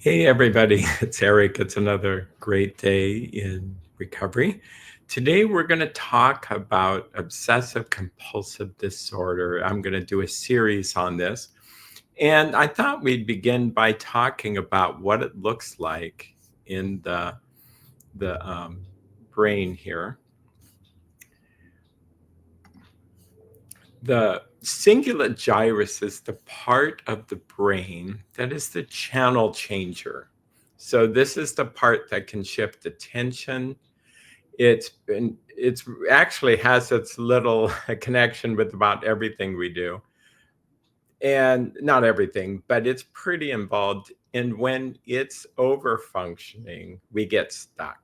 Hey, everybody, it's Erik. It's another great day in recovery. Today, we're going to talk about obsessive compulsive disorder. I'm going to do a series on this. And I thought we'd begin by talking about what it looks like in the brain here. The cingulate gyrus is the part of the brain that is the channel changer. So this is the part that can shift attention. It's actually has its little connection with about everything we do, and not everything, but it's pretty involved. And when it's over functioning, we get stuck.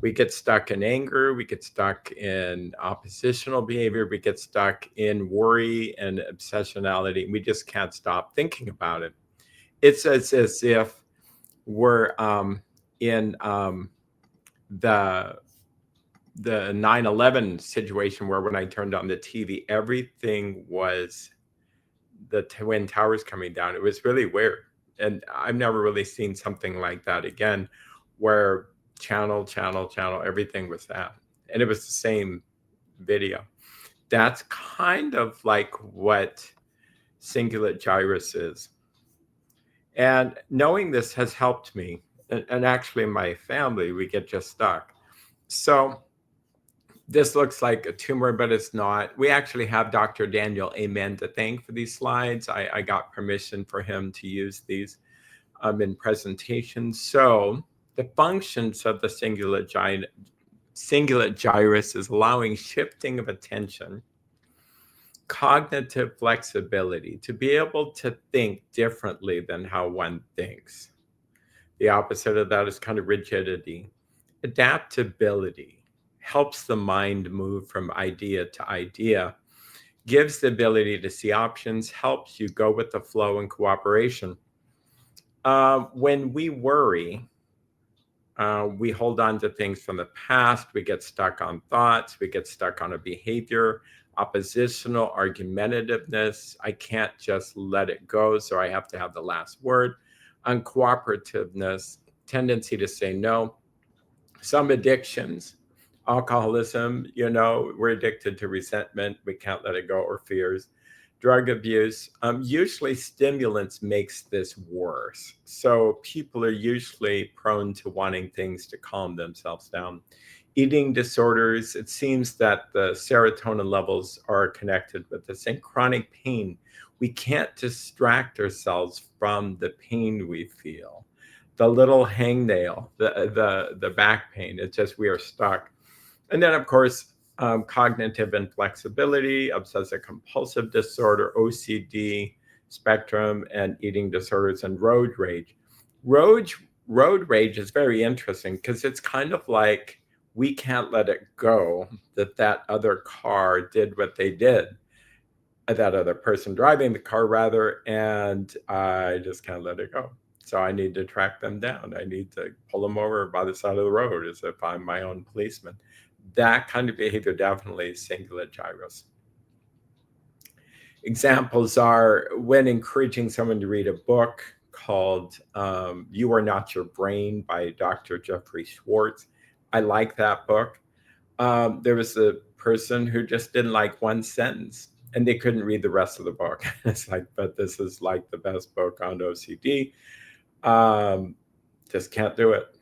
We get stuck in anger, we get stuck in oppositional behavior, we get stuck in worry and obsessionality. We just can't stop thinking about it. It's as if we're in the 9/11 situation where when I turned on the TV, everything was the Twin Towers coming down. It was really weird. And I've never really seen something like that again, where channel, everything was that. And it was the same video. That's kind of like what cingulate gyrus is. And knowing this has helped me. And actually, my family, we get just stuck. So this looks like a tumor, but it's not. We actually have Dr. Daniel Amen to thank for these slides. I got permission for him to use these in presentations. So the functions of the cingulate gyrus is allowing shifting of attention, cognitive flexibility, to be able to think differently than how one thinks. The opposite of that is kind of rigidity. Adaptability helps the mind move from idea to idea, gives the ability to see options, helps you go with the flow and cooperation. When we worry, we hold on to things from the past. We get stuck on thoughts. We get stuck on a behavior, oppositional, argumentativeness. I can't just let it go, so I have to have the last word. Uncooperativeness, tendency to say no. Some addictions, alcoholism, we're addicted to resentment. We can't let it go, or fears. Drug abuse, usually stimulants makes this worse. So people are usually prone to wanting things to calm themselves down. Eating disorders, it seems that the serotonin levels are connected with this. And chronic pain, we can't distract ourselves from the pain we feel. The little hangnail, the back pain, it's just we are stuck. And then, of course, cognitive inflexibility, obsessive compulsive disorder, OCD spectrum, and eating disorders, and road rage. Road, road rage is very interesting because it's kind of like we can't let it go that that other car did what they did, that other person driving the car, rather, and I just can't let it go. So I need to track them down. I need to pull them over by the side of the road as if I'm my own policeman. That kind of behavior definitely is cingulate gyrus. Examples are when encouraging someone to read a book called You Are Not Your Brain by Dr. Jeffrey Schwartz. I like that book. There was a person who just didn't like one sentence and they couldn't read the rest of the book. It's like, but this is like the best book on OCD. Um, just can't do it.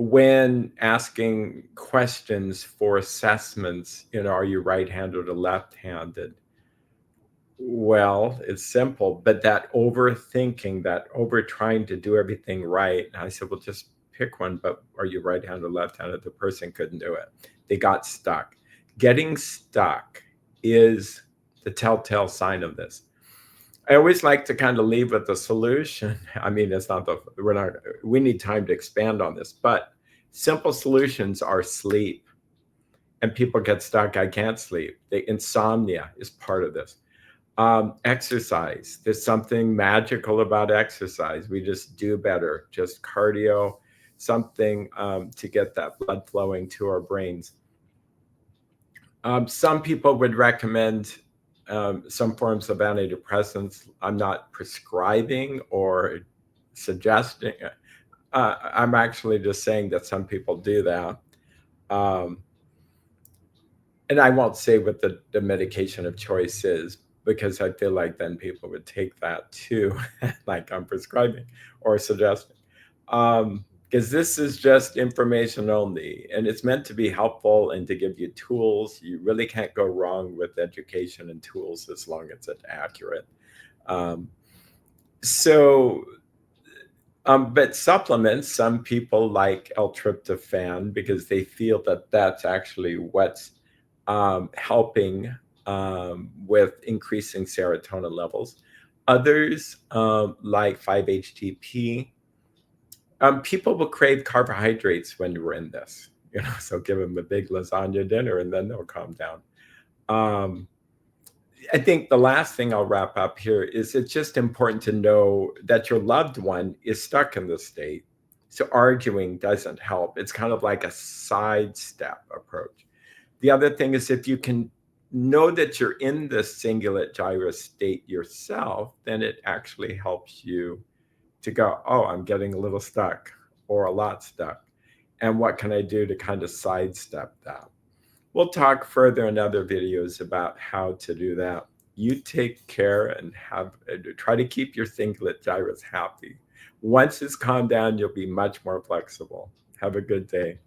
When asking questions for assessments, are you right-handed or left-handed? Well, it's simple, but that overthinking, that over trying to do everything right. And I said, well, just pick one, but are you right-handed or left-handed? The person couldn't do it. They got stuck. Getting stuck is the telltale sign of this. I always like to kind of leave with the solution. I mean, it's not we need time to expand on this, but simple solutions are sleep. And people get stuck. I can't sleep. The insomnia is part of this. Exercise. There's something magical about exercise. We just do better. Just cardio, something to get that blood flowing to our brains. Some people would recommend some forms of antidepressants. I'm not prescribing or suggesting. I'm actually just saying that some people do that. Um, and I won't say what the medication of choice is, because I feel like then people would take that too, like I'm prescribing or suggesting. Because this is just information only, and it's meant to be helpful and to give you tools. You really can't go wrong with education and tools as long as it's accurate. Um, so but supplements, some people like L-tryptophan because they feel that that's actually what's helping with increasing serotonin levels. Others, like 5-HTP, people will crave carbohydrates when you're in this, so give them a big lasagna dinner and then they'll calm down. Um, I think the last thing I'll wrap up here is it's just important to know that your loved one is stuck in this state. So arguing doesn't help. It's kind of like a sidestep approach. The other thing is if you can know that you're in this cingulate gyrus state yourself, then it actually helps you to go, oh, I'm getting a little stuck or a lot stuck. And what can I do to kind of sidestep that? We'll talk further in other videos about how to do that. You take care and try to keep your cingulate gyrus happy. Once it's calmed down, you'll be much more flexible. Have a good day.